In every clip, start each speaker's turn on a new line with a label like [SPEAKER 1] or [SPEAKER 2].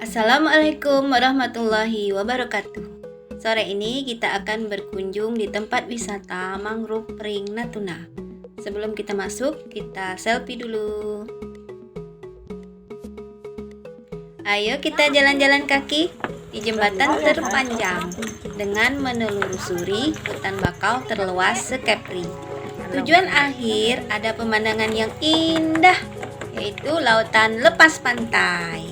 [SPEAKER 1] Assalamualaikum warahmatullahi wabarakatuh. Sore ini kita akan berkunjung di tempat wisata mangrove Pring Natuna. Sebelum kita masuk, kita selfie dulu. Ayo kita jalan-jalan kaki di jembatan terpanjang dengan menelusuri hutan bakau terluas se-Kepri. Tujuan akhir ada pemandangan yang indah, yaitu lautan lepas pantai.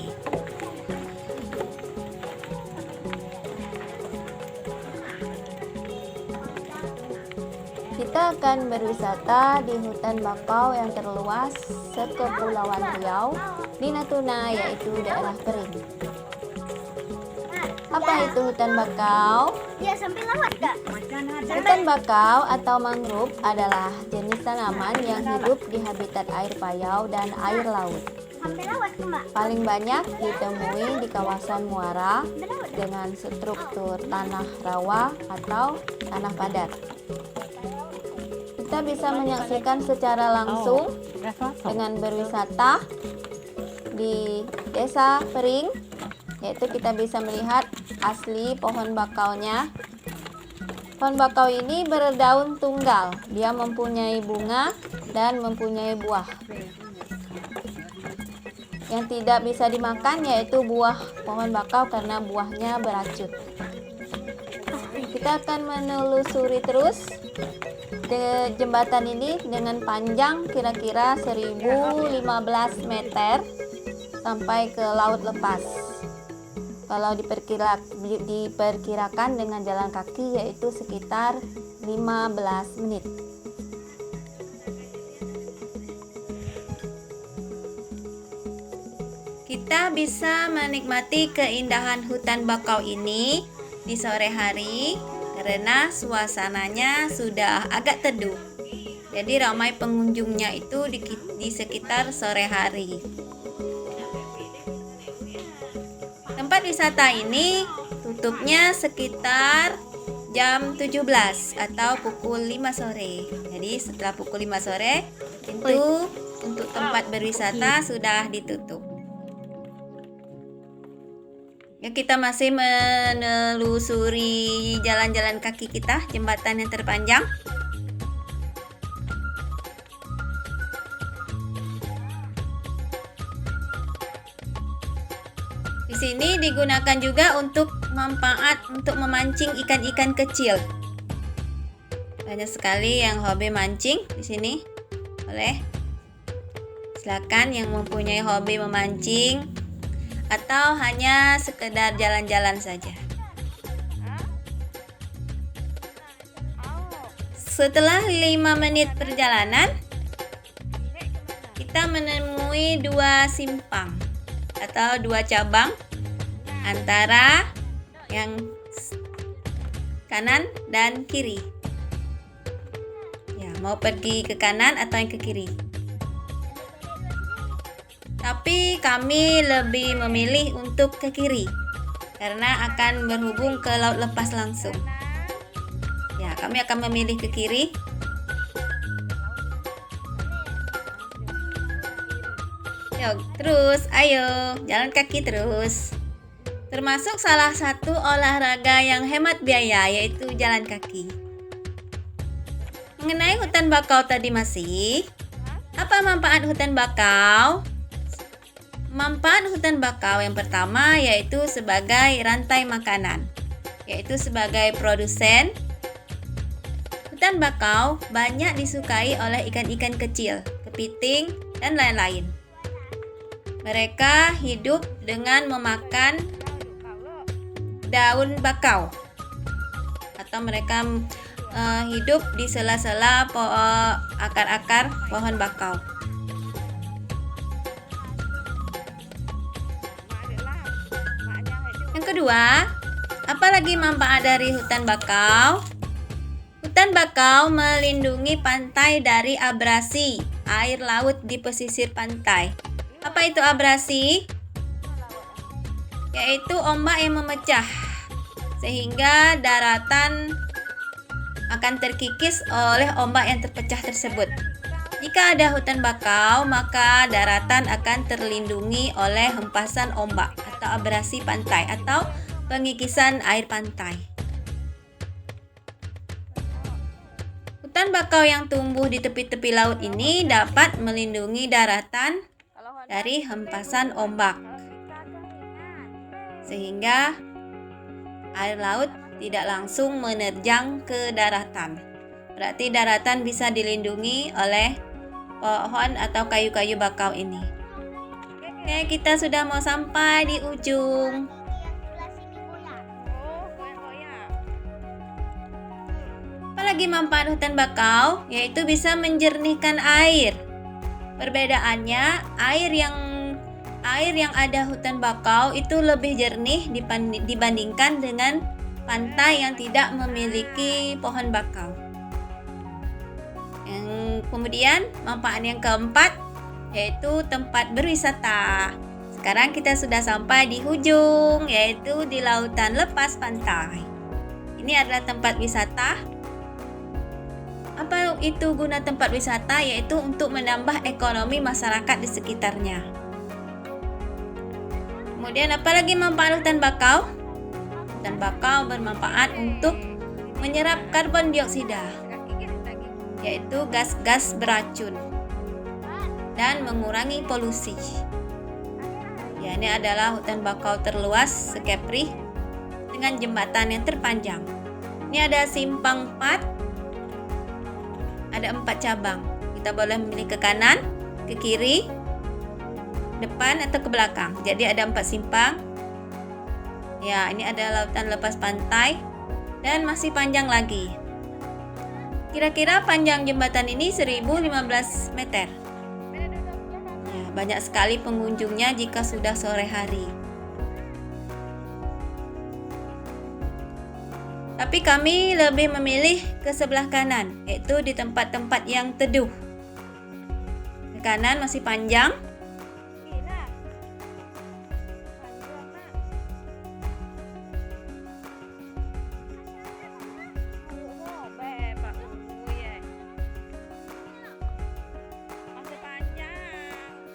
[SPEAKER 1] Kita akan berwisata di hutan bakau yang terluas se-Kepulauan Riau di Natuna, yaitu daerah Pring. Apa itu hutan bakau?
[SPEAKER 2] Ya, sampai lewat kak.
[SPEAKER 1] Hutan bakau atau mangrove adalah jenis tanaman yang hidup di habitat air payau dan air laut.
[SPEAKER 2] Sampai lewat tuh mbak.
[SPEAKER 1] Paling banyak ditemui di kawasan muara dengan struktur tanah rawa atau tanah padat. Kita bisa menyaksikan secara langsung dengan berwisata di Desa Pring, yaitu kita bisa melihat asli pohon bakaunya. Pohon bakau ini berdaun tunggal, dia mempunyai bunga dan mempunyai buah. Yang tidak bisa dimakan yaitu buah pohon bakau karena buahnya beracun. Kita akan menelusuri terus jembatan ini dengan panjang kira-kira 1015 meter sampai ke laut lepas. Kalau diperkirakan dengan jalan kaki yaitu sekitar 15 menit. Kita bisa menikmati keindahan hutan bakau ini di sore hari karena suasananya sudah agak teduh. Jadi ramai pengunjungnya itu di sekitar sore hari. Tempat wisata ini tutupnya sekitar jam 17 atau pukul 5 sore. Jadi setelah pukul 5 sore pintu untuk tempat berwisata sudah ditutup. Ya, kita masih menelusuri jalan-jalan kaki kita, jembatan yang terpanjang. Di sini digunakan juga untuk manfaat untuk memancing ikan-ikan kecil. Banyak sekali yang hobi mancing di sini. Silakan yang mempunyai hobi memancing atau hanya sekedar jalan-jalan saja. Setelah 5 menit perjalanan, kita menemui dua simpang atau dua cabang antara yang kanan dan kiri. Ya, mau pergi ke kanan atau yang ke kiri. Tapi kami lebih memilih untuk ke kiri karena akan berhubung ke laut lepas langsung. Ya, kami akan memilih ke kiri. Yuk, terus, ayo, jalan kaki terus. Termasuk salah satu olahraga yang hemat biaya yaitu jalan kaki. Mengenai hutan bakau tadi masih, apa manfaat hutan bakau? Manfaat hutan bakau yang pertama yaitu sebagai rantai makanan, yaitu sebagai produsen. Hutan bakau banyak disukai oleh ikan-ikan kecil, kepiting, dan lain-lain. Mereka hidup dengan memakan daun bakau, atau mereka hidup di sela-sela akar-akar pohon bakau. Yang kedua, apalagi manfaat dari hutan bakau? Hutan bakau melindungi pantai dari abrasi air laut di pesisir pantai. Apa itu abrasi? Yaitu ombak yang memecah sehingga daratan akan terkikis oleh ombak yang terpecah tersebut. Jika ada hutan bakau, maka daratan akan terlindungi oleh hempasan ombak atau abrasi pantai atau pengikisan air pantai. Hutan bakau yang tumbuh di tepi-tepi laut ini dapat melindungi daratan dari hempasan ombak, sehingga air laut tidak langsung menerjang ke daratan. Berarti daratan bisa dilindungi oleh pohon atau kayu-kayu bakau ini. Oke, kita sudah mau sampai di ujung. Apalagi manfaat hutan bakau, yaitu bisa menjernihkan air. Perbedaannya, air yang ada hutan bakau itu lebih jernih dibandingkan dengan pantai yang tidak memiliki pohon bakau. Kemudian manfaat yang keempat yaitu tempat berwisata. Sekarang kita sudah sampai di ujung, yaitu di lautan lepas pantai. Ini adalah tempat wisata. Apa itu guna tempat wisata? Yaitu untuk menambah ekonomi masyarakat di sekitarnya. Kemudian apalagi manfaat hutan bakau? Hutan bakau bermanfaat untuk menyerap karbon dioksida, yaitu gas-gas beracun, dan mengurangi polusi. Ya, ini adalah hutan bakau terluas se-Kepri dengan jembatan yang terpanjang. Ini ada simpang 4, ada 4 cabang. Kita boleh memilih ke kanan, ke kiri, depan atau ke belakang. Jadi ada 4 simpang. Ya, ini ada lautan lepas pantai dan masih panjang lagi. Kira-kira panjang jembatan ini 1015 meter. Ya, banyak sekali pengunjungnya jika sudah sore hari. Tapi kami lebih memilih ke sebelah kanan, yaitu di tempat-tempat yang teduh. Ke kanan masih panjang.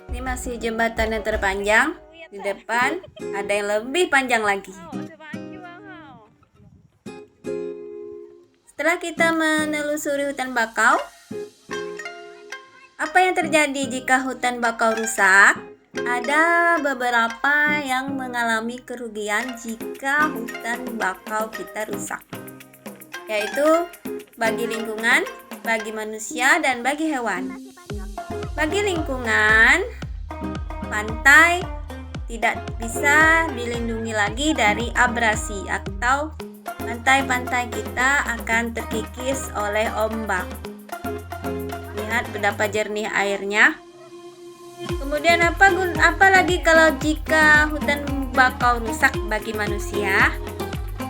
[SPEAKER 1] Ini masih jembatan yang terpanjang. Di depan ada yang lebih panjang lagi. Setelah kita menelusuri hutan bakau, apa yang terjadi jika hutan bakau rusak? Ada beberapa yang mengalami kerugian jika hutan bakau kita rusak, yaitu bagi lingkungan, bagi manusia, dan bagi hewan. Bagi lingkungan, pantai tidak bisa dilindungi lagi dari abrasi atau pantai-pantai kita akan terkikis oleh ombak. Lihat betapa jernih airnya. Kemudian apa lagi kalau jika hutan bakau rusak bagi manusia?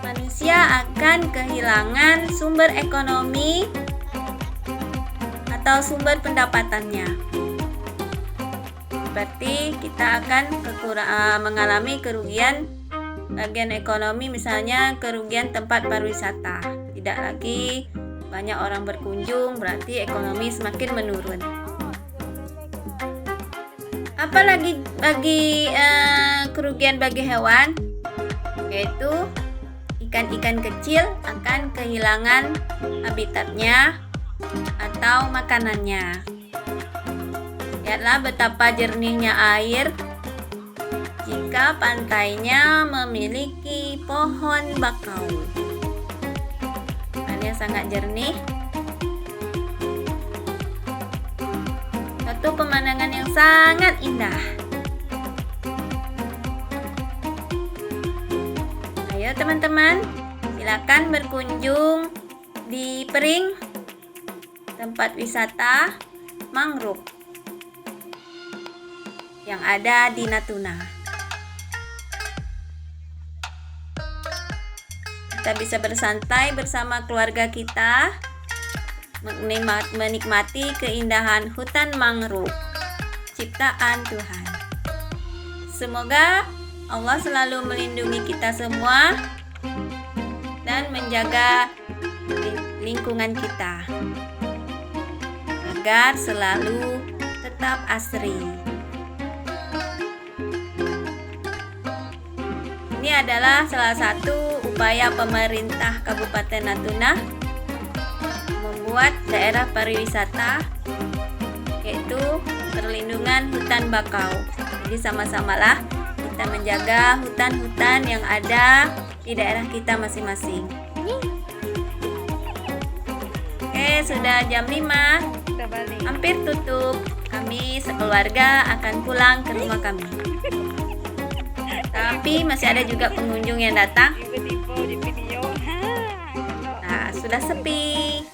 [SPEAKER 1] Manusia akan kehilangan sumber ekonomi atau sumber pendapatannya. Berarti kita akan mengalami kerugian bagian ekonomi, misalnya kerugian tempat pariwisata. Tidak lagi banyak orang berkunjung, berarti ekonomi semakin menurun. Apalagi bagi kerugian bagi hewan, yaitu ikan-ikan kecil akan kehilangan habitatnya atau makanannya. Lihatlah betapa jernihnya air jika pantainya memiliki pohon bakau. Airnya sangat jernih. Satu pemandangan yang sangat indah. Ayo teman-teman, silakan berkunjung di Pering, tempat wisata mangrove yang ada di Natuna. Kita bisa bersantai bersama keluarga kita, menikmati keindahan hutan mangrove ciptaan Tuhan. Semoga Allah selalu melindungi kita semua dan menjaga lingkungan kita agar selalu tetap asri. Ini adalah salah satu upaya pemerintah Kabupaten Natuna membuat daerah pariwisata, yaitu perlindungan hutan bakau. Jadi sama-samalah kita menjaga hutan-hutan yang ada di daerah kita masing-masing. Oke, sudah jam 5, hampir tutup. Kami sekeluarga akan pulang ke rumah kami. Tapi masih ada juga pengunjung yang datang. Nah, sudah sepi.